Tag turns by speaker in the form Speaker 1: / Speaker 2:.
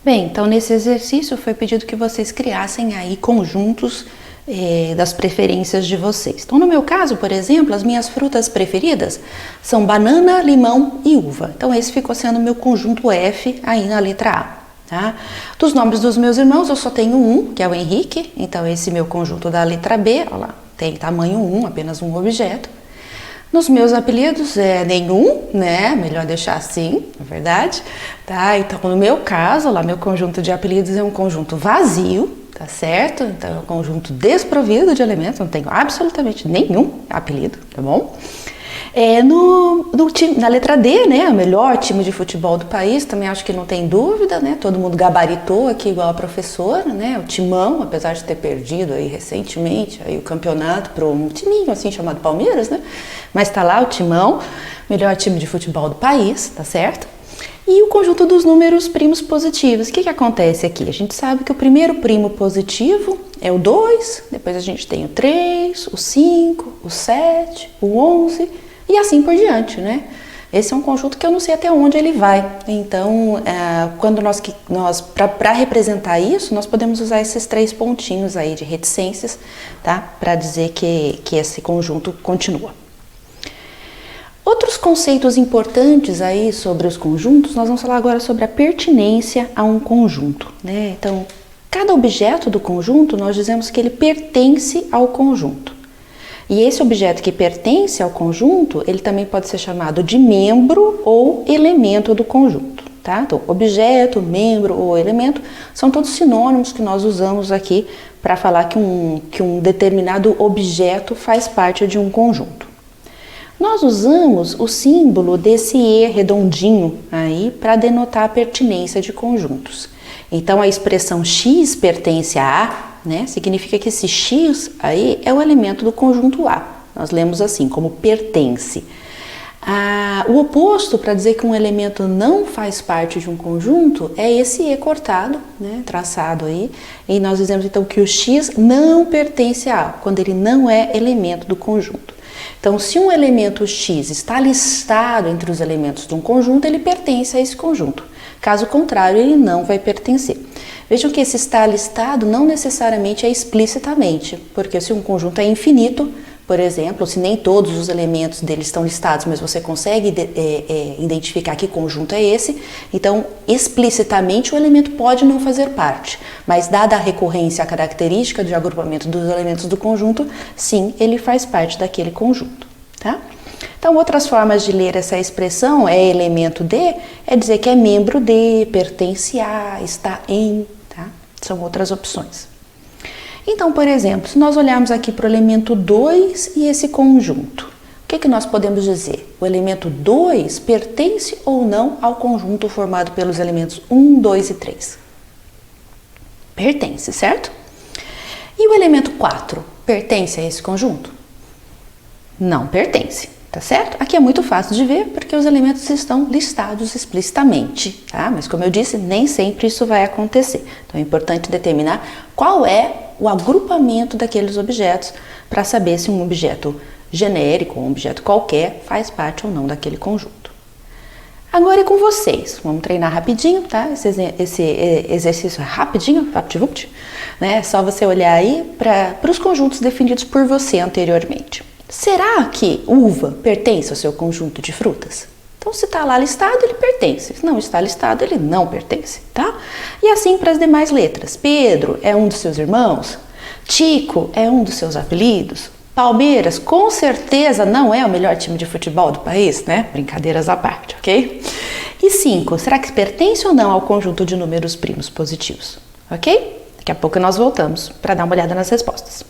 Speaker 1: Bem, então nesse exercício foi pedido que vocês criassem aí conjuntos das preferências de vocês. Então no meu caso, por exemplo, as minhas frutas preferidas são banana, limão e uva. Então esse ficou sendo o meu conjunto F aí na letra A. Tá? Dos nomes dos meus irmãos eu só tenho um, que é o Henrique. Então esse meu conjunto da letra B, olha lá, tem tamanho 1, apenas um objeto. Nos meus apelidos nenhum, né? Melhor deixar assim, na verdade, tá? Então, no meu caso, lá, meu conjunto de apelidos é um conjunto vazio, tá certo? Então, é um conjunto desprovido de elementos, não tenho absolutamente nenhum apelido, tá bom? Na letra D, né? O melhor time de futebol do país, também acho que não tem dúvida, né? Todo mundo gabaritou aqui igual a professora, né? O Timão, apesar de ter perdido aí recentemente aí o campeonato para um timinho assim chamado Palmeiras, né? Mas tá lá o Timão, melhor time de futebol do país, tá certo? E o conjunto dos números primos positivos. O que acontece aqui? A gente sabe que o primeiro primo positivo é o 2, depois a gente tem o 3, o 5, o 7, o 11 e assim por diante, né? Esse é um conjunto que eu não sei até onde ele vai. Então, quando para representar isso, nós podemos usar esses 3 pontinhos aí de reticências, tá? Para dizer que esse conjunto continua. Outros conceitos importantes aí sobre os conjuntos, nós vamos falar agora sobre a pertinência a um conjunto, né? Então, cada objeto do conjunto, nós dizemos que ele pertence ao conjunto. E esse objeto que pertence ao conjunto, ele também pode ser chamado de membro ou elemento do conjunto, tá? Então, objeto, membro ou elemento são todos sinônimos que nós usamos aqui para falar que um determinado objeto faz parte de um conjunto. Nós usamos o símbolo desse E redondinho aí para denotar a pertinência de conjuntos. Então, a expressão X pertence a A, né, significa que esse X aí é o elemento do conjunto A. Nós lemos assim, como pertence. O oposto para dizer que um elemento não faz parte de um conjunto é esse E cortado, né, traçado aí. E nós dizemos então que o X não pertence a A, quando ele não é elemento do conjunto. Então, se um elemento X está listado entre os elementos de um conjunto, ele pertence a esse conjunto. Caso contrário, ele não vai pertencer. Vejam que esse está listado não necessariamente é explicitamente, porque se um conjunto é infinito, por exemplo, se nem todos os elementos dele estão listados, mas você consegue identificar que conjunto é esse, então explicitamente o elemento pode não fazer parte, mas dada a recorrência, a característica de agrupamento dos elementos do conjunto, sim, ele faz parte daquele conjunto, tá? Então, outras formas de ler essa expressão é elemento de, é dizer que é membro de, pertence a, está em, tá? São outras opções. Então, por exemplo, se nós olharmos aqui para o elemento 2 e esse conjunto, o que nós podemos dizer? O elemento 2 pertence ou não ao conjunto formado pelos elementos 1, 2 e 3? Pertence, certo? E o elemento 4 pertence a esse conjunto? Não pertence. Tá certo? Aqui é muito fácil de ver porque os elementos estão listados explicitamente, tá? Mas como eu disse, nem sempre isso vai acontecer. Então é importante determinar qual é o agrupamento daqueles objetos para saber se um objeto genérico ou um objeto qualquer faz parte ou não daquele conjunto. Agora é com vocês. Vamos treinar rapidinho, tá? Esse exercício é rapidinho, vapt-vupt, né? É só você olhar aí para os conjuntos definidos por você anteriormente. Será que uva pertence ao seu conjunto de frutas? Então, se está lá listado, ele pertence. Se não está listado, ele não pertence, tá? E assim para as demais letras. Pedro é um dos seus irmãos. Tico é um dos seus apelidos. Palmeiras, com certeza, não é o melhor time de futebol do país, né? Brincadeiras à parte, ok? E 5, será que pertence ou não ao conjunto de números primos positivos? Ok? Daqui a pouco nós voltamos para dar uma olhada nas respostas.